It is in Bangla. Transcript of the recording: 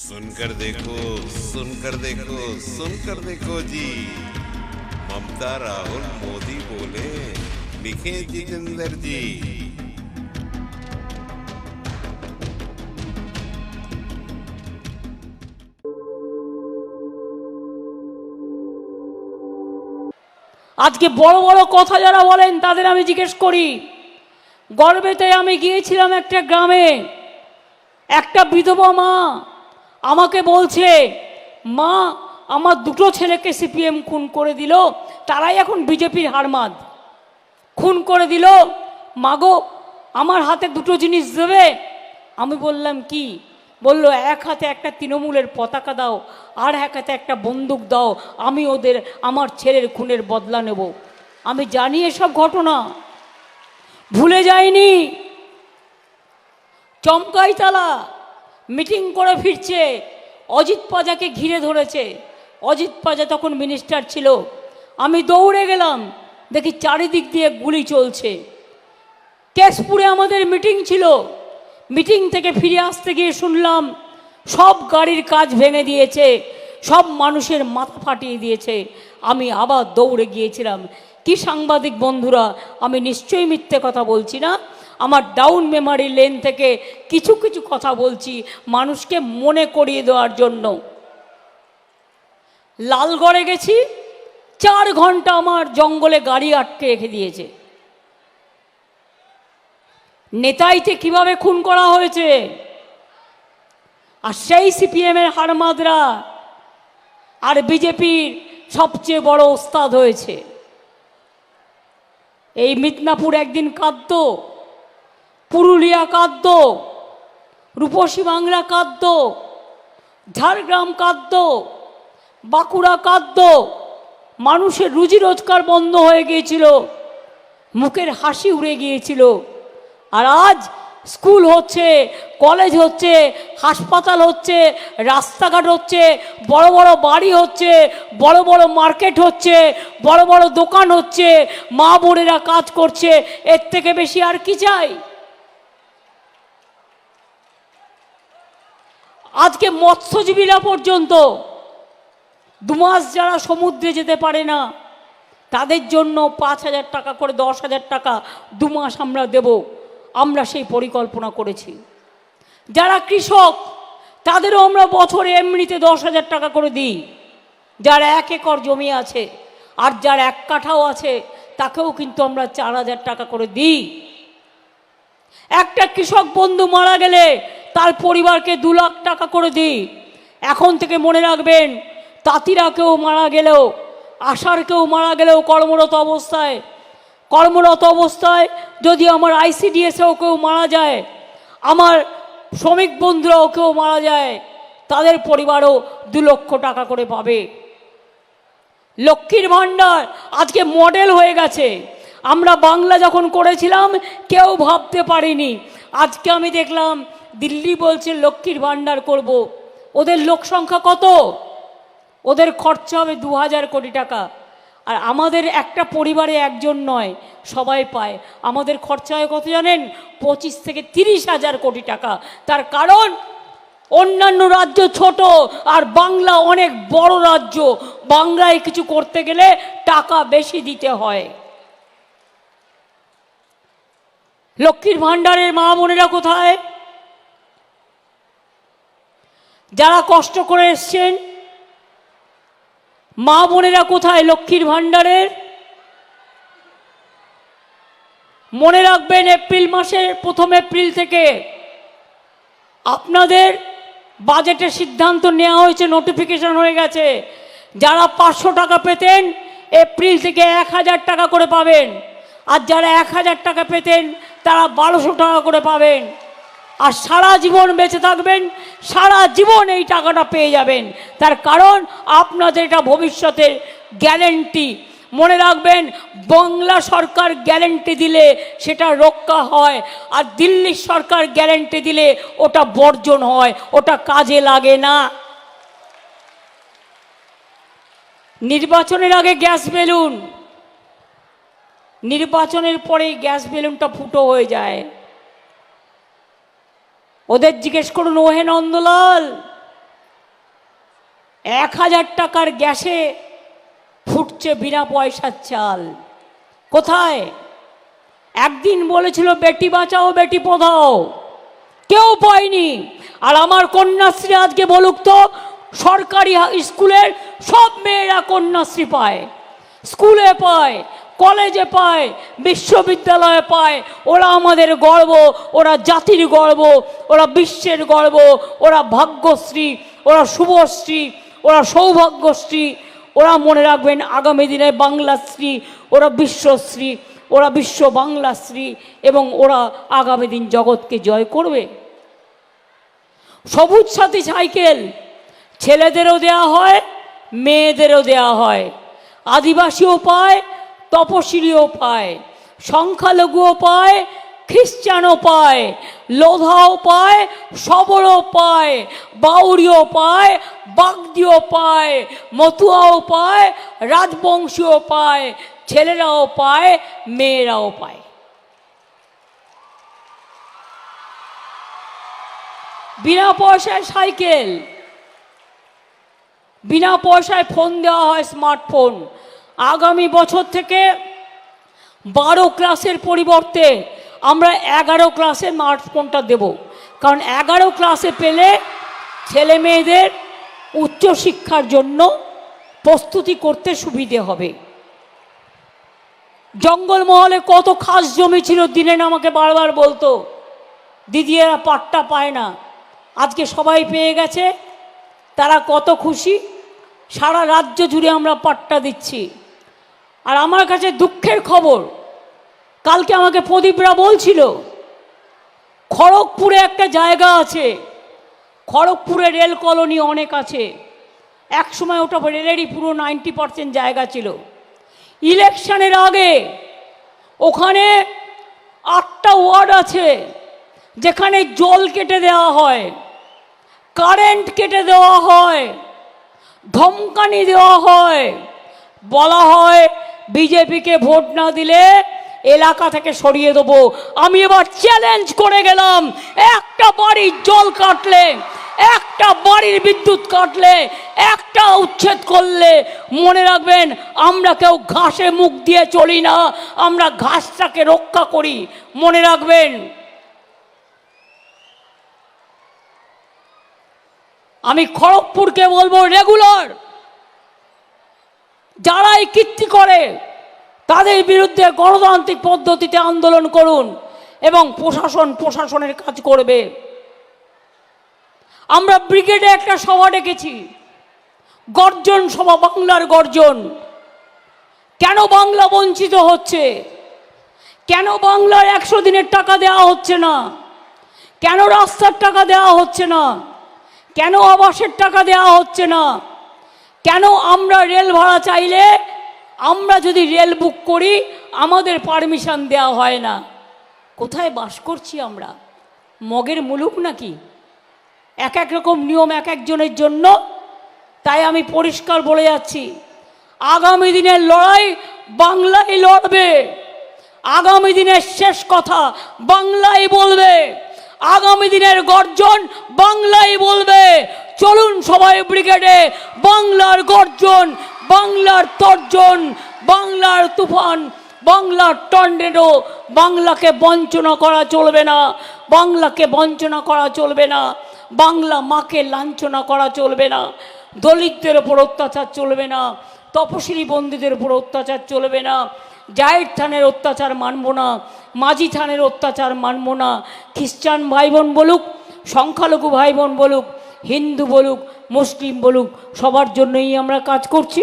सुनकर देखो सुनकर देखो सुनकर देखो जी। ममता राहुल मोदी बोले, लिखे जितेंद्र जी। আজকে বড় বড় কথা যারা বলেন তাদের আমি জিজ্ঞেস করি, গর্বেতে আমি গিয়েছিলাম একটা গ্রামে, একটা বিধবা মা আমাকে বলছে, মা আমার দুটো ছেলেকে সিপিএম খুন করে দিল, তারাই এখন বিজেপির হারমাদ, খুন করে দিল, মাগো আমার হাতে দুটো জিনিস দেবে। আমি বললাম কি? বলল এক হাতে একটা তৃণমূলের পতাকা দাও, আর এক হাতে একটা বন্দুক দাও, আমি ওদের আমার ছেলের খুনের বদলা নেব। আমি জানি এসব ঘটনা, ভুলে যাইনি। চমকাইতলা মিটিং করে ফিরছে, অজিত পাজাকে ঘিরে ধরেছে। অজিত পাজা তখন মিনিস্টার ছিল। আমি দৌড়ে গেলাম, দেখি চারিদিক দিয়ে গুলি চলছে। কেশপুরে আমাদের মিটিং ছিল, মিটিং থেকে ফিরে আসতে গিয়ে শুনলাম সব গাড়ির কাজ ভেঙে দিয়েছে, সব মানুষের মাথা ফাটিয়ে দিয়েছে। আমি আবার দৌড়ে গিয়েছিলাম। কি সাংবাদিক বন্ধুরা, আমি নিশ্চয়ই মিথ্যে কথা বলছি না। আমার ডাউন মেমারি লেন থেকে কিছু কিছু কথা বলছি মানুষকে মনে করিয়ে দেওয়ার জন্য। লালগড়ে গেছি, 4 ঘন্টা আমার জঙ্গলে গাড়ি আটকে রেখে দিয়েছে। নেতাইতে কিভাবে খুন করা হয়েছে, আর সেই সিপিএমের হারমাদরা আর বিজেপির সবচেয়ে বড় ওস্তাদ হয়েছে। এই মিদনাপুর একদিন কাঁদত, পুরুলিয়া কাঁদত, রূপসী বাংলা কাঁদত, ঝাড়গ্রাম কাঁদত, বাঁকুড়া কাঁদত। মানুষের রুজি রোজগার বন্ধ হয়ে গিয়েছিল, মুখের হাসি উড়ে গিয়েছিল। আর আজ স্কুল হচ্ছে, কলেজ হচ্ছে, হাসপাতাল হচ্ছে, রাস্তাঘাট হচ্ছে, বড় বড় বাড়ি হচ্ছে, বড় বড় মার্কেট হচ্ছে, বড় বড় দোকান হচ্ছে, মা বোনেরা কাজ করছে। এর থেকে বেশি আর কি চাই? আজকে মৎস্যজীবীরা পর্যন্ত 2 মাস যারা সমুদ্রে যেতে পারে না, তাদের জন্য 5,000 টাকা করে, 10,000 টাকা 2 মাস আমরা দেব। আমরা সেই পরিকল্পনা করেছি। যারা কৃষক তাদেরও আমরা বছরে এমনিতে 10,000 টাকা করে দিই, যার 1 একর জমি আছে, আর যার 1 কাঠাও আছে তাকেও কিন্তু আমরা 4,000 টাকা করে দিই। একটা কৃষক বন্ধু মারা গেলে তার পরিবারকে 2 লাখ টাকা করে দিই। এখন থেকে মনে রাখবেন, তাঁতিরা কেউ মারা গেলেও, আশার কেউ মারা গেলেও কর্মরত অবস্থায় যদি আমার আইসিডিএসেও কেউ মারা যায়, আমার শ্রমিক বন্ধুরাও কেউ মারা যায়, তাদের পরিবারও 2 লক্ষ টাকা করে পাবে। লক্ষ্মীর ভাণ্ডার আজকে মডেল হয়ে গেছে। আমরা বাংলা যখন করেছিলাম কেউ ভাবতে পারিনি। আজকে আমি দেখলাম দিল্লি বলছে লক্ষ্মীর ভাণ্ডার করব। ওদের লোক সংখ্যা কত? ওদের খরচা হবে 2,000 কোটি টাকা। আর আমাদের একটা পরিবারে একজন নয়, সবাই পায়। আমাদের খরচা হয় কত জানেন? 25 থেকে 30,000 কোটি টাকা। তার কারণ অন্যান্য রাজ্য ছোট আর বাংলা অনেক বড় রাজ্য। বাংলায় কিছু করতে গেলে টাকা বেশি দিতে হয়। লক্ষ্মীর ভাণ্ডারের মা বোনেরা কোথায়? যারা কষ্ট করে এসছেন মা বোনেরা কোথায় লক্ষ্মীর ভাণ্ডারের? মনে রাখবেন, এপ্রিল মাসের 1 এপ্রিল থেকে আপনাদের বাজেটের সিদ্ধান্ত নেওয়া হয়েছে, নোটিফিকেশন হয়ে গেছে। যারা 500 টাকা পেতেন এপ্রিল থেকে 1,000 টাকা করে পাবেন, আর যারা 1,000 টাকা পেতেন তারা 1,200 টাকা করে পাবেন। আর সারা জীবন বেঁচে থাকবেন, সারা জীবন এই টাকাটা পেয়ে যাবেন। তার কারণ আপনাদের এটা ভবিষ্যতের গ্যারেন্টি। মনে রাখবেন, বাংলা সরকার গ্যারেন্টি দিলে সেটা রক্ষা হয়, আর দিল্লির সরকার গ্যারেন্টি দিলে ওটা বর্জন হয়, ওটা কাজে লাগে না। নির্বাচনের আগে গ্যাস বেলুন, নির্বাচনের পরে গ্যাস বেলুনটা ফুটো হয়ে যায়। ওদের জিজ্ঞেস করুন, ওহে নন্দলাল 1000 টাকার গ্যাসে ফুটছে বিনা পয়সার চাল। কোথায়? একদিন বলেছিল বেটি বাঁচাও বেটি পড়াও, কেউ পায়নি। আর আমার কন্যাশ্রী আজকে বলুক তো, সরকারি স্কুলের সব মেয়েরা কন্যাশ্রী পায়, স্কুলে পায়, কলেজে পায়, বিশ্ববিদ্যালয়ে পায়। ওরা আমাদের গর্ব, ওরা জাতির গর্ব, ওরা বিশ্বের গর্ব, ওরা ভাগ্যশ্রী, ওরা শুভশ্রী, ওরা সৌভাগ্যশ্রী। ওরা মনে রাখবেন আগামী দিনে বাংলাশ্রী, ওরা বিশ্বশ্রী, ওরা বিশ্ব বাংলাশ্রী, এবং ওরা আগামী দিন জগৎকে জয় করবে। সবুজ সাথী সাইকেল ছেলেদেরও দেয়া হয়, মেয়েদেরও দেয়া হয়। আদিবাসীও পায়, তপশিলীও পায়, সংখ্যালঘুও পায়, খ্রিস্টানও পায়, লোধাও পায়, সবরও পায়, বাউরিও পায়, বাগদিও পায়, মতুয়াও পায়, রাজবংশীও পায়, ছেলেরাও পায়, মেয়েরাও পায়। বিনা পয়সায় সাইকেল, বিনা পয়সায় ফোন দেওয়া হয়, স্মার্টফোন। আগামী বছর থেকে 12 ক্লাসের পরিবর্তে আমরা 11 ক্লাসে স্মার্টফোনটা দেব। কারণ 11 ক্লাসে পেলে ছেলে মেয়েদের উচ্চশিক্ষার জন্য প্রস্তুতি করতে সুবিধে হবে। জঙ্গলমহলে কত খাস জমি ছিল, দিনেন আমাকে বারবার বলতো দিদি এরা পাট্টা পায় না, আজকে সবাই পেয়ে গেছে, তারা কত খুশি। সারা রাজ্য জুড়ে আমরা পাট্টা দিচ্ছি। আর আমার কাছে দুঃখের খবর, কালকে আমাকে প্রদীপরা বলছিল খড়গপুরে একটা জায়গা আছে, খড়গপুরে রেল কলোনি অনেক আছে, একসময় ওটা রেলেরই পুরো 90% জায়গা ছিল। ইলেকশনের আগে ওখানে 8টা ওয়ার্ড আছে যেখানে জল কেটে দেওয়া হয়, কারেন্ট কেটে দেওয়া হয়, ধমকানি দেওয়া হয়, বলা হয় বিজেপিকে ভোট না দিলে এলাকা থেকে সরিয়ে দেবো। আমি এবার চ্যালেঞ্জ করে গেলাম, একটা বাড়ির জল কাটলে, একটা বাড়ির বিদ্যুৎ কাটলে, একটা উচ্ছেদ করলে, মনে রাখবেন আমরা কেউ ঘাসে মুখ দিয়ে চলি না, আমরা ঘাসটাকে রক্ষা করি, মনে রাখবেন। আমি খড়গপুরকে বলবো রেগুলার যারাই কীর্তি করে তাদের বিরুদ্ধে গণতান্ত্রিক পদ্ধতিতে আন্দোলন করুন এবং প্রশাসনের কাজ করবে। আমরা ব্রিগেডে একটা সভা ডেকেছি, গর্জন সভা, বাংলার গর্জন। কেন বাংলা বঞ্চিত হচ্ছে? কেন বাংলার 100 দিনের টাকা দেওয়া হচ্ছে না? কেন রাস্তার টাকা দেওয়া হচ্ছে না? কেন আবাসের টাকা দেওয়া হচ্ছে না? কেন আমরা রেল ভাড়া চাইলে, আমরা যদি রেল বুক করি আমাদের পারমিশন দেওয়া হয় না? কোথায় বাস করছি আমরা? মগের মুলুক নাকি? এক এক রকম নিয়ম এক একজনের জন্য। তাই আমি পরিষ্কার বলে যাচ্ছি, আগামী দিনের লড়াই বাংলাই লড়বে, আগামী দিনের শেষ কথা বাংলাই বলবে, আগামী দিনের গর্জন বাংলাই বলবে। চলুন সবাই ব্রিগেডে, বাংলার গর্জন, বাংলার তর্জন, বাংলার তুফান, বাংলার টর্নেডো। বাংলাকে বঞ্চনা করা চলবে না, বাংলাকে বঞ্চনা করা চলবে না, বাংলা মাকে লাঞ্ছনা করা চলবে না, দলিতদের ওপর অত্যাচার চলবে না, তপশিলি বন্দীদের উপর অত্যাচার চলবে না, জায়ের থানের অত্যাচার মানব না, মাঝি থানের অত্যাচার মানব না। খ্রিস্টান ভাই বোন বলুক, সংখ্যালঘু ভাই বোন বলুক, হিন্দু বলুক, মুসলিম বলুক, সবার জন্যই আমরা কাজ করছি।